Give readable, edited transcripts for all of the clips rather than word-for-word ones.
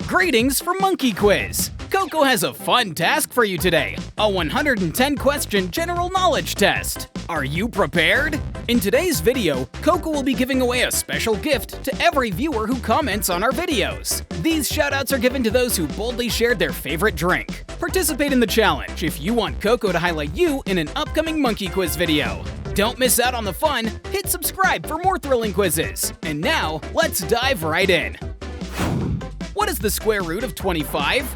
Greetings from Monkey Quiz! Coco has a fun task for you today, a 110-question general knowledge test. Are you prepared? In today's video, Coco will be giving away a special gift to every viewer who comments on our videos. These shoutouts are given to those who boldly shared their favorite drink. Participate in the challenge if you want Coco to highlight you in an upcoming Monkey Quiz video. Don't miss out on the fun, hit subscribe for more thrilling quizzes. And now, let's dive right in. What is the square root of 25?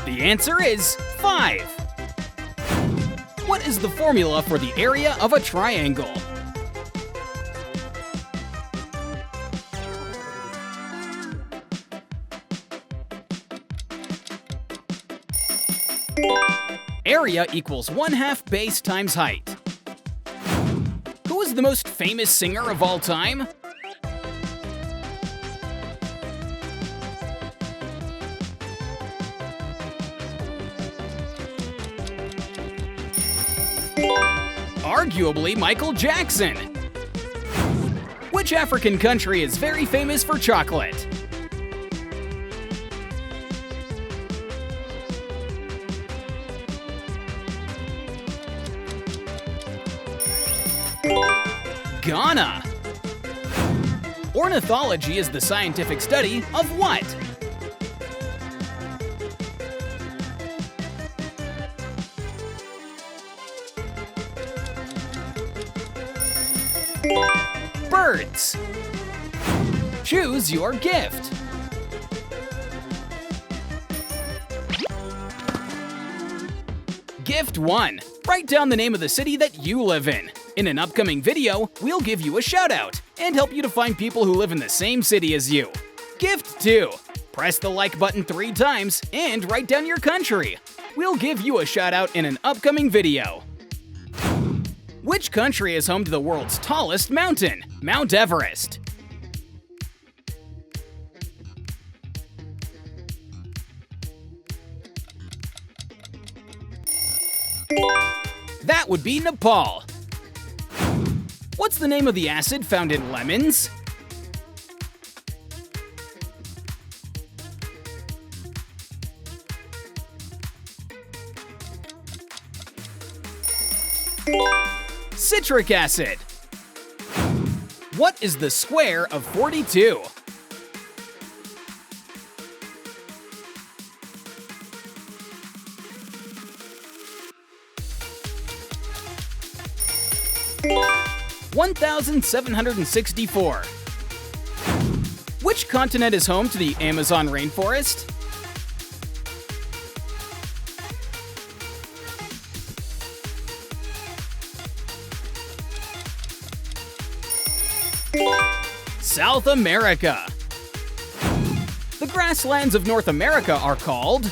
The answer is 5. What is the formula for the area of a triangle? Area equals 1/2 base times height. Who is the most famous singer of all time? Arguably Michael Jackson. Which African country is very famous for chocolate? Ghana. Ornithology is the scientific study of what? Birds. Choose your gift. Gift 1. Write down the name of the city that you live in. In an upcoming video, we'll give you a shout-out and help you to find people who live in the same city as you. Gift 2. Press the like button 3 times and write down your country. We'll give you a shout-out in an upcoming video. Which country is home to the world's tallest mountain, Mount Everest? That would be Nepal. What's the name of the acid found in lemons? Citric acid. What is the square of 42? (1,764). Which continent is home to the Amazon rainforest? South America. The grasslands of North America are called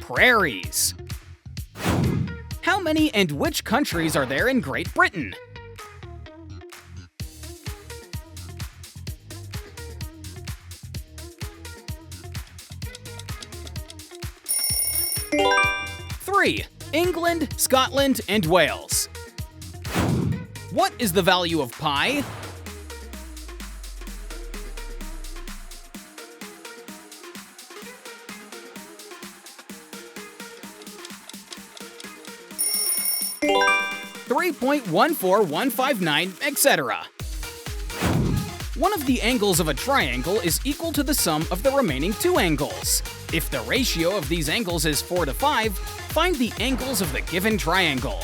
prairies. How many and which countries are there in Great Britain? Three: England, Scotland, and Wales. What is the value of pi? (3.14159), etc. One of the angles of a triangle is equal to the sum of the remaining two angles. If the ratio of these angles is 4 to 5, find the angles of the given triangle.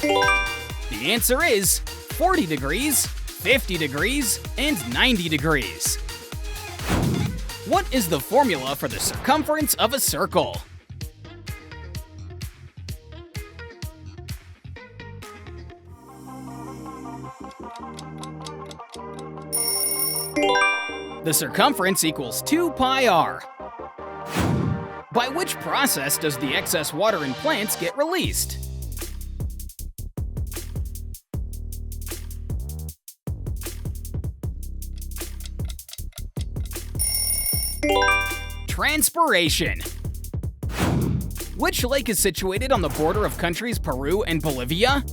The answer is 40 degrees, 50 degrees, and 90 degrees. What is the formula for the circumference of a circle? The circumference equals 2 pi r. By which process does the excess water in plants get released? Transpiration. Which lake is situated on the border of countries Peru and Bolivia?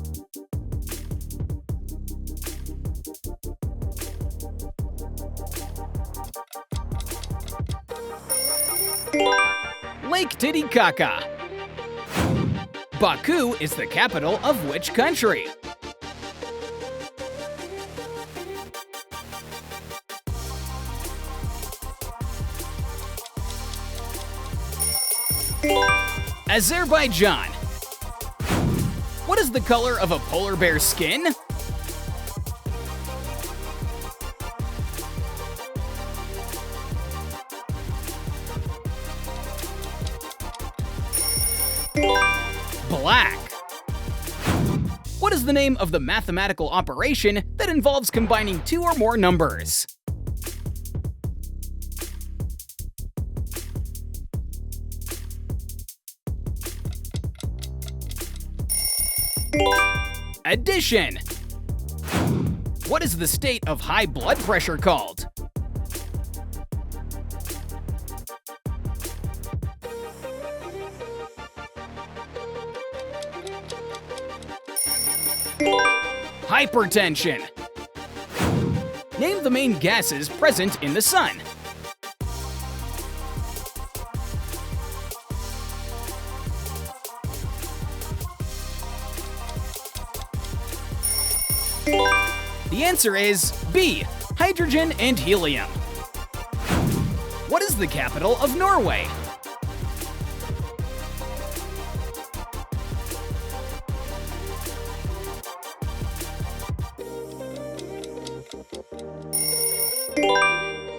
Lake Titicaca. Baku is the capital of which country? Azerbaijan. What is the color of a polar bear's skin? Black. What is the name of the mathematical operation that involves combining two or more numbers? Addition. What is the state of high blood pressure called? Hypertension. Name the main gases present in the sun. The answer is B, hydrogen and helium. What is the capital of Norway?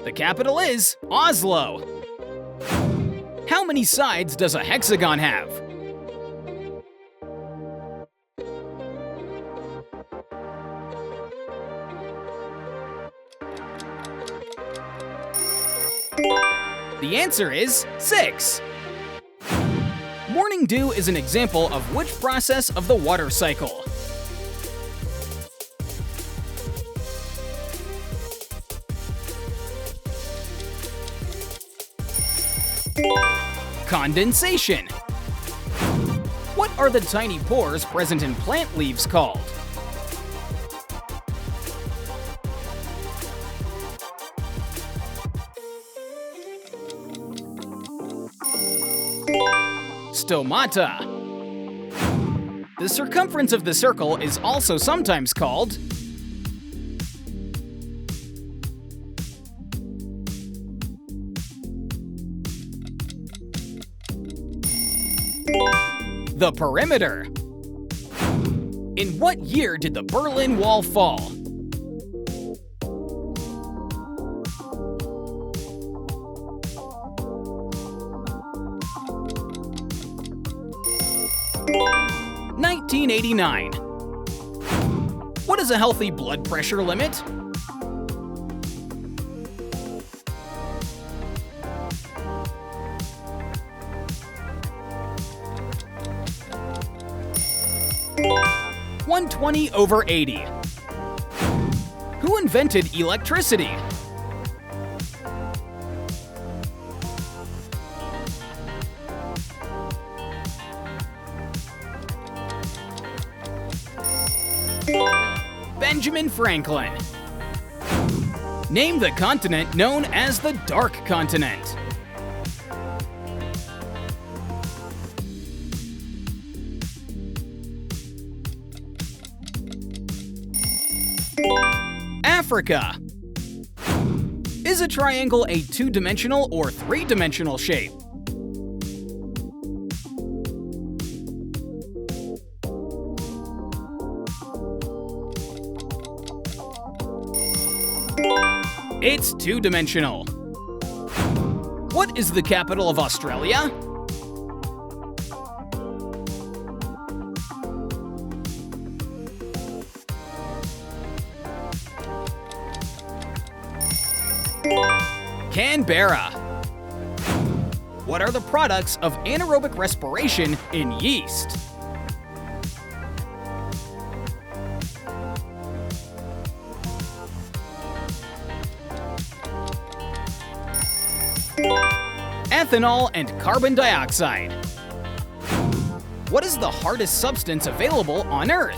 The capital is Oslo. How many sides does a hexagon have? The answer is 6. Morning dew is an example of which process of the water cycle? Condensation. What are the tiny pores present in plant leaves called? Stomata. The circumference of the circle is also sometimes called the perimeter. In what year did the Berlin Wall fall? (1989). What is a healthy blood pressure limit? (120/80). Who invented electricity? Benjamin Franklin. Name the continent known as the Dark Continent. Africa. Is a triangle a two-dimensional or three-dimensional shape? It's two-dimensional. What is the capital of Australia? Canberra. What are the products of anaerobic respiration in yeast? Ethanol and carbon dioxide. What is the hardest substance available on Earth?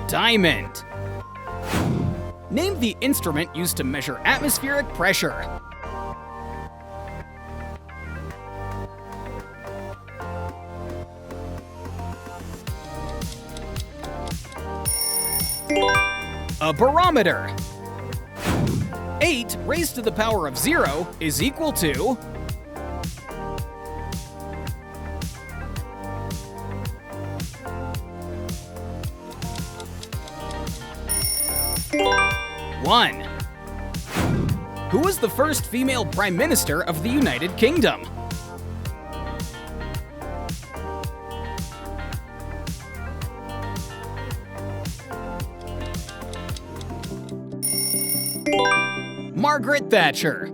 Diamond. Name the instrument used to measure atmospheric pressure. A barometer. 8 raised to the power of 0 is equal to... One. Who was the first female Prime Minister of the United Kingdom? Margaret Thatcher.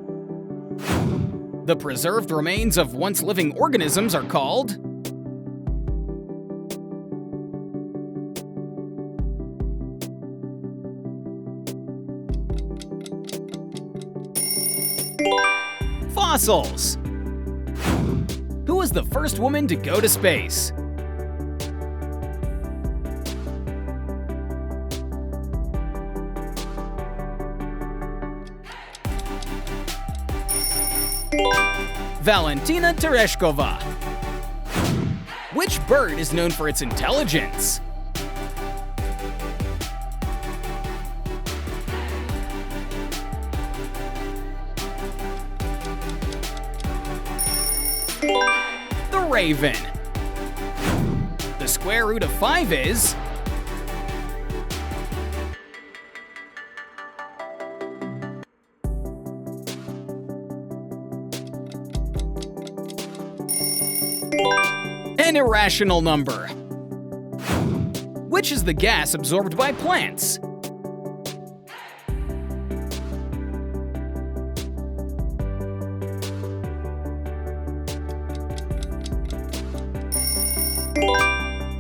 The preserved remains of once living organisms are called... fossils. Who was the first woman to go to space? Valentina Tereshkova. Which bird is known for its intelligence? The raven. The square root of 5 is... an irrational number. Which is the gas absorbed by plants?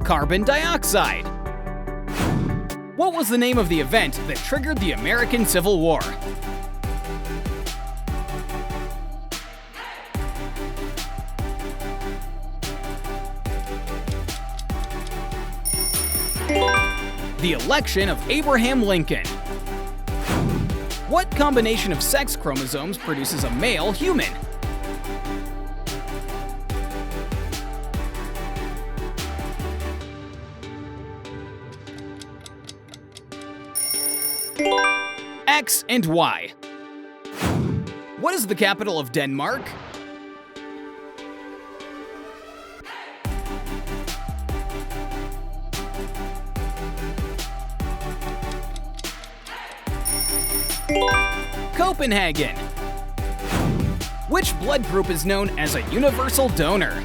Carbon dioxide. What was the name of the event that triggered the American Civil War? The election of Abraham Lincoln. What combination of sex chromosomes produces a male human? X and Y. What is the capital of Denmark? Copenhagen. Which blood group is known as a universal donor?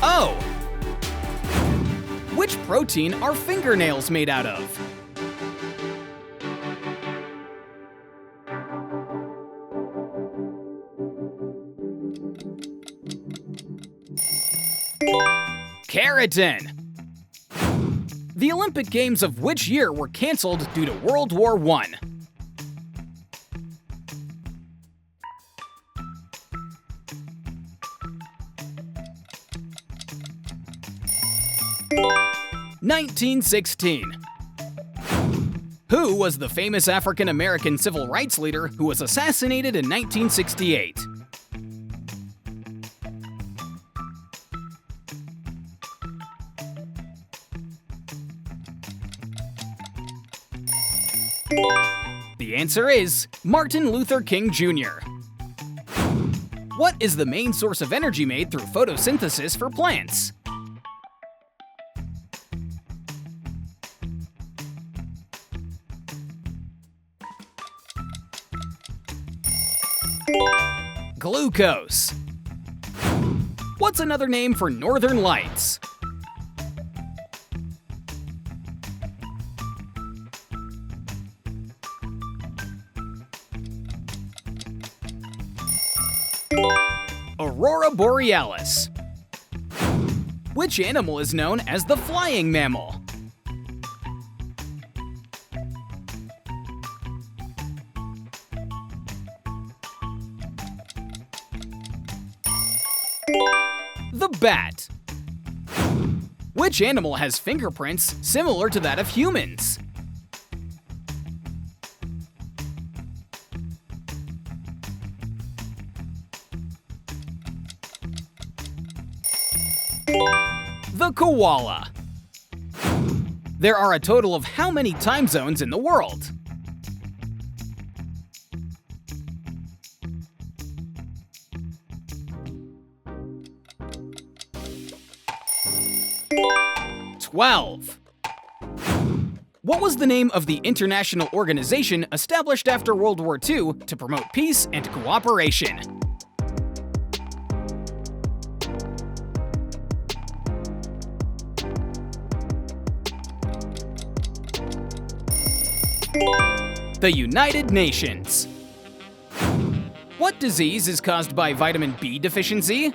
O. Which protein are fingernails made out of? Keratin. The Olympic Games of which year were cancelled due to World War I? (1916). Who was the famous African-American civil rights leader who was assassinated in 1968? The answer is Martin Luther King Jr. What is the main source of energy made through photosynthesis for plants? Glucose. What's another name for northern lights? Aurora borealis. Which animal is known as the flying mammal? The bat. Which animal has fingerprints similar to that of humans? The koala. There are a total of how many time zones in the world? "12. What was the name of the international organization established after World War II to promote peace and cooperation? The United Nations. What disease is caused by vitamin B deficiency?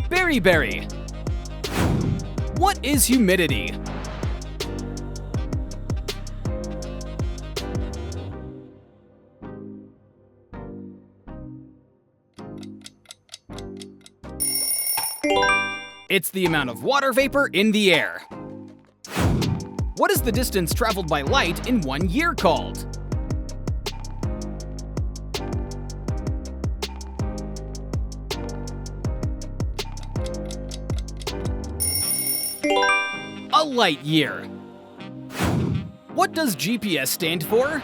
Beriberi. What is humidity? It's the amount of water vapor in the air. What is the distance traveled by light in 1 year called? A light year. What does GPS stand for?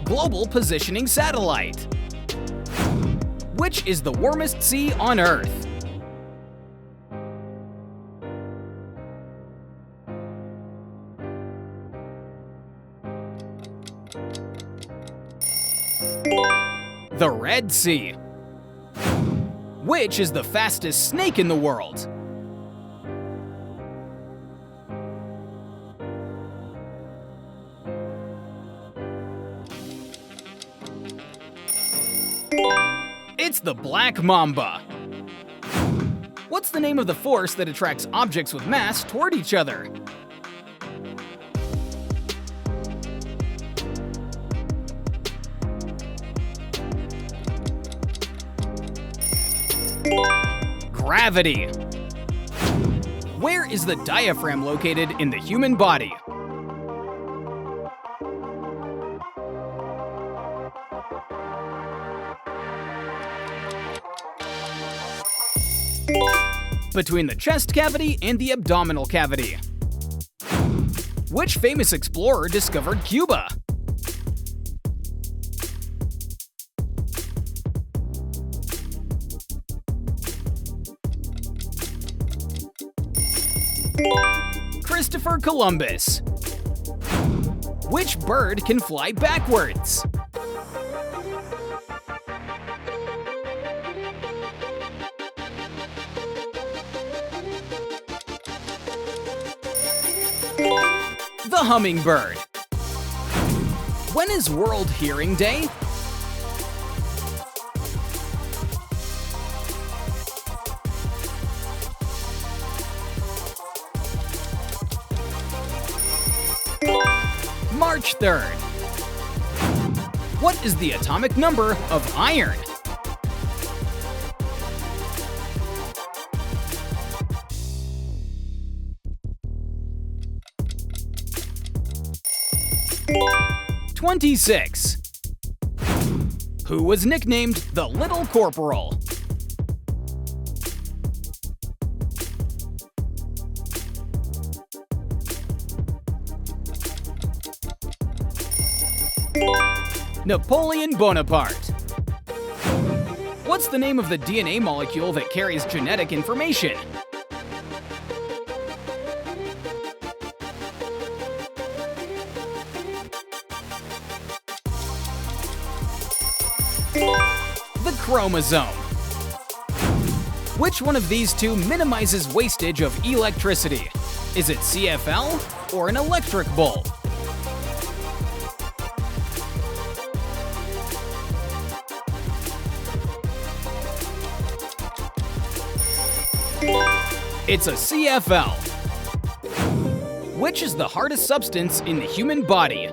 Global Positioning Satellite. Which is the warmest sea on Earth? The Red Sea. Which is the fastest snake in the world? It's the black mamba. What's the name of the force that attracts objects with mass toward each other? Gravity. Where is the diaphragm located in the human body? Between the chest cavity and the abdominal cavity. Which famous explorer discovered Cuba? Christopher Columbus. Which bird can fly backwards? The hummingbird. When is World Hearing Day? March 3rd. What is the atomic number of iron? "26. Who was nicknamed the Little Corporal? Napoleon Bonaparte. What's the name of the DNA molecule that carries genetic information? The chromosome. Which one of these two minimizes wastage of electricity? Is it CFL or an electric bulb? It's a CFL. Which is the hardest substance in the human body?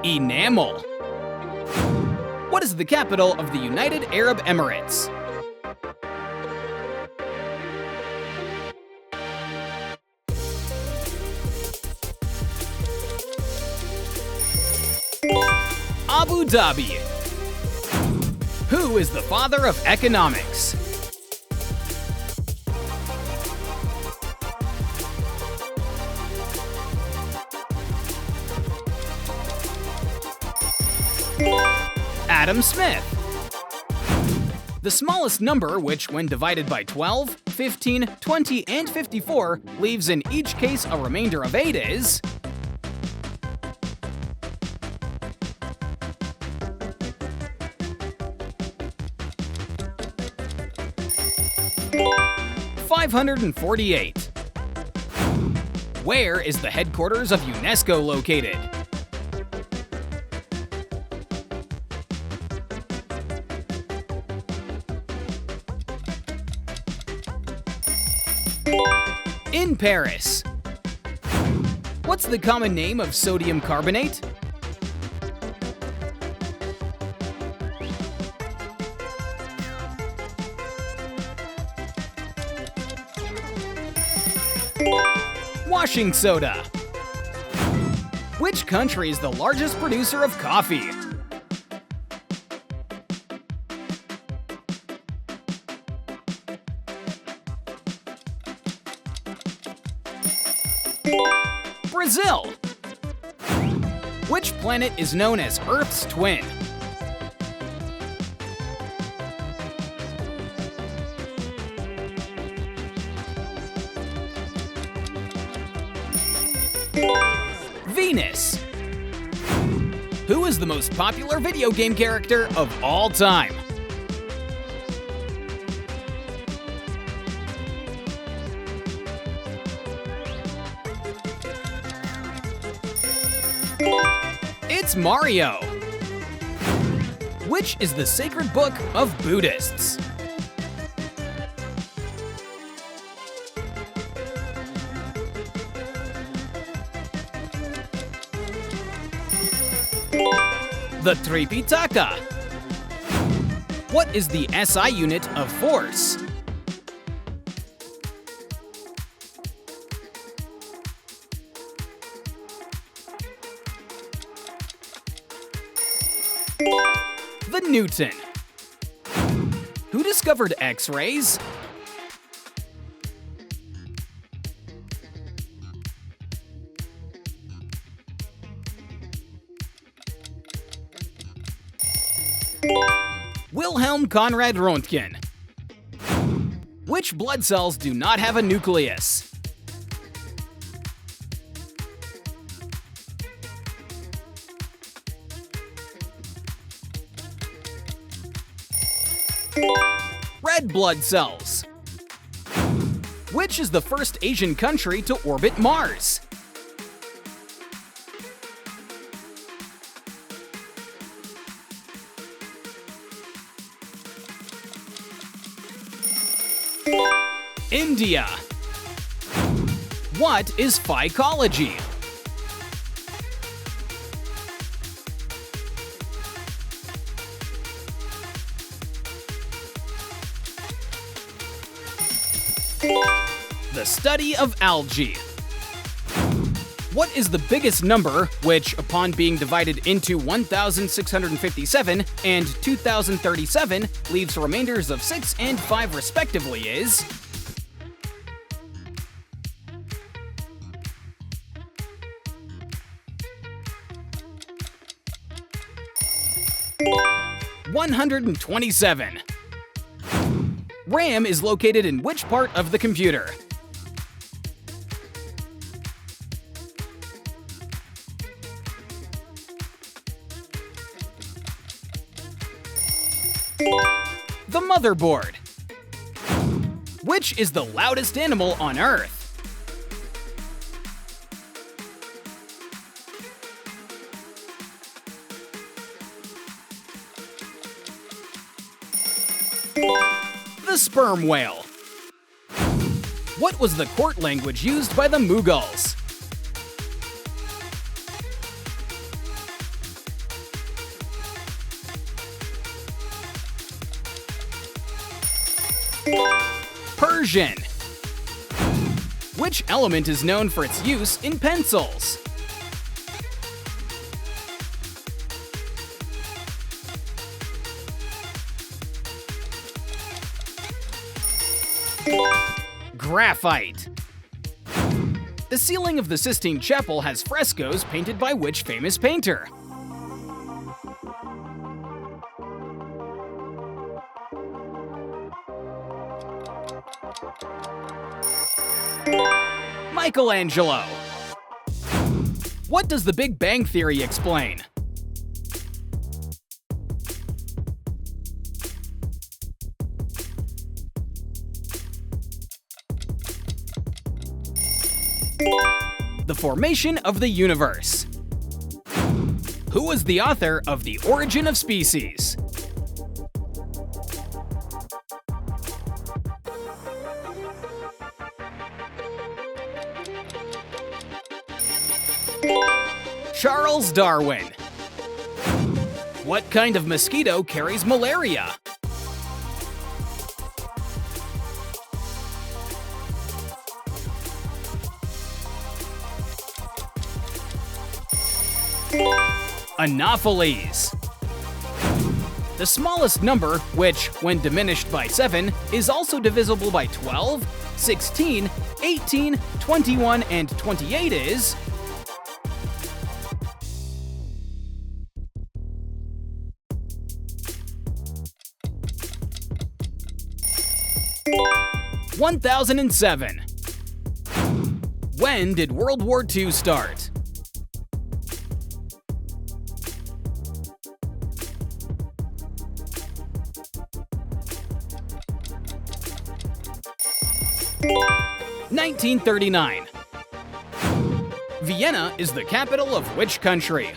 Enamel. What is the capital of the United Arab Emirates? Abu Dhabi. Who is the father of economics? Adam Smith. The smallest number which, when divided by 12, 15, 20, and 54, leaves in each case a remainder of 8 is... $548. Where is the headquarters of UNESCO located? In Paris. What's the common name of sodium carbonate? Washing soda. Which country is the largest producer of coffee? Brazil. Which planet is known as Earth's twin? Venus. Who is the most popular video game character of all time? It's Mario. Which is the sacred book of Buddhists? The Tripitaka. What is the SI unit of force? The Newton. Who discovered X-rays? Wilhelm Conrad Röntgen. Which blood cells do not have a nucleus? Red blood cells. Which is the first Asian country to orbit Mars? India. What is phycology? The study of algae. What is the biggest number which, upon being divided into 1,657 and 2,037, leaves remainders of 6 and 5 respectively is 127. RAM is located in which part of the computer? The motherboard. Which is the loudest animal on Earth? The sperm whale. What was the court language used by the Mughals? Persian. Which element is known for its use in pencils? Graphite. The ceiling of the Sistine Chapel has frescoes painted by which famous painter? Michelangelo. What does the Big Bang Theory explain? The formation of the universe. Who was the author of The Origin of Species? Charles Darwin. What kind of mosquito carries malaria? Anopheles. The smallest number, which, when diminished by 7, is also divisible by 12, 16, 18, 21, and 28 is 1007. When did World War II start? (1939). Vienna is the capital of which country?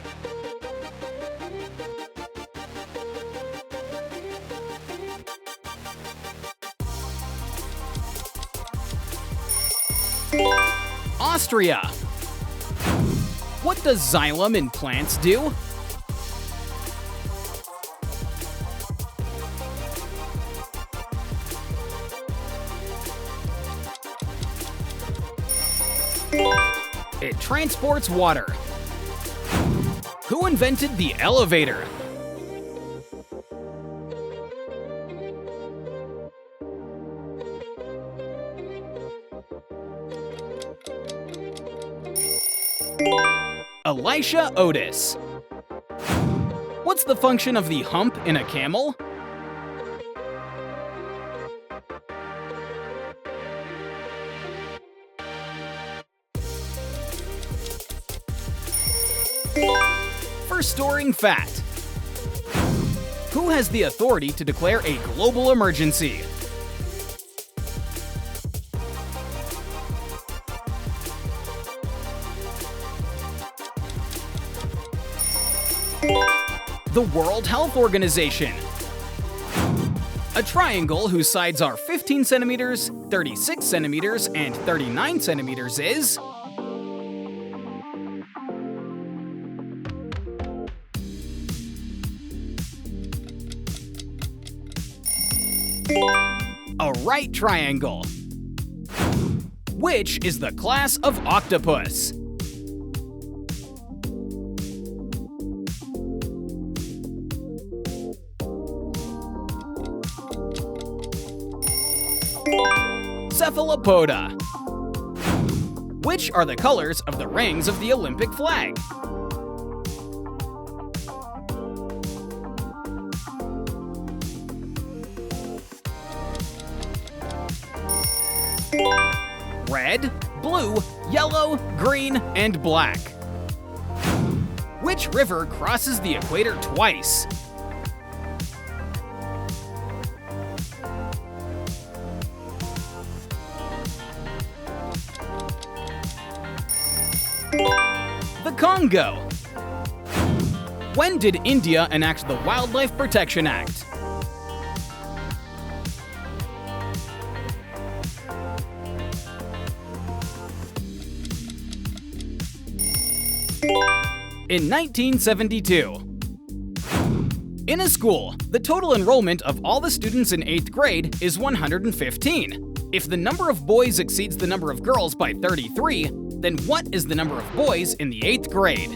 Austria. What does xylem in plants do? It transports water. Who invented the elevator? Elisha Otis. What's the function of the hump in a camel? For storing fat. Who has the authority to declare a global emergency? The World Health Organization. A triangle whose sides are 15 centimeters, 36 centimeters, and 39 centimeters is a right triangle. Which is the class of octopus? Cephalopoda. Which are the colors of the rings of the Olympic flag? Red, blue, yellow, green, and black. Which river crosses the equator twice? The Congo. When did India enact the Wildlife Protection Act? In 1972. In a school, the total enrollment of all the students in 8th grade is 115. If the number of boys exceeds the number of girls by 33, then what is the number of boys in the 8th grade?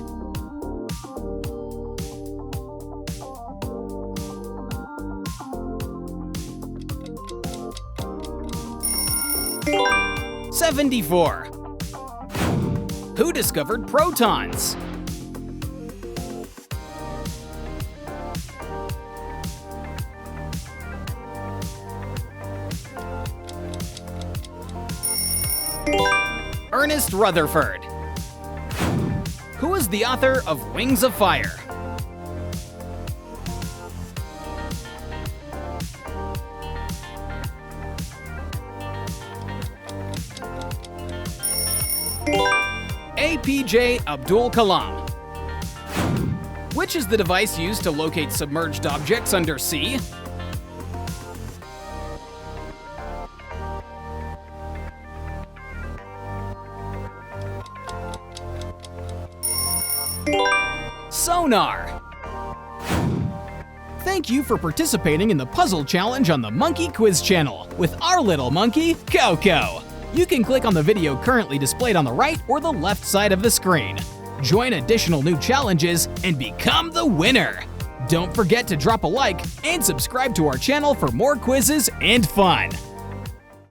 '74. Who discovered protons? Ernest Rutherford. Who is the author of Wings of Fire? APJ Abdul Kalam. Which is the device used to locate submerged objects under sea? Sonar. Thank you for participating in the puzzle challenge on the Monkey Quiz channel with our little monkey, Coco. You can click on the video currently displayed on the right or the left side of the screen. Join additional new challenges and become the winner. Don't forget to drop a like and subscribe to our channel for more quizzes and fun.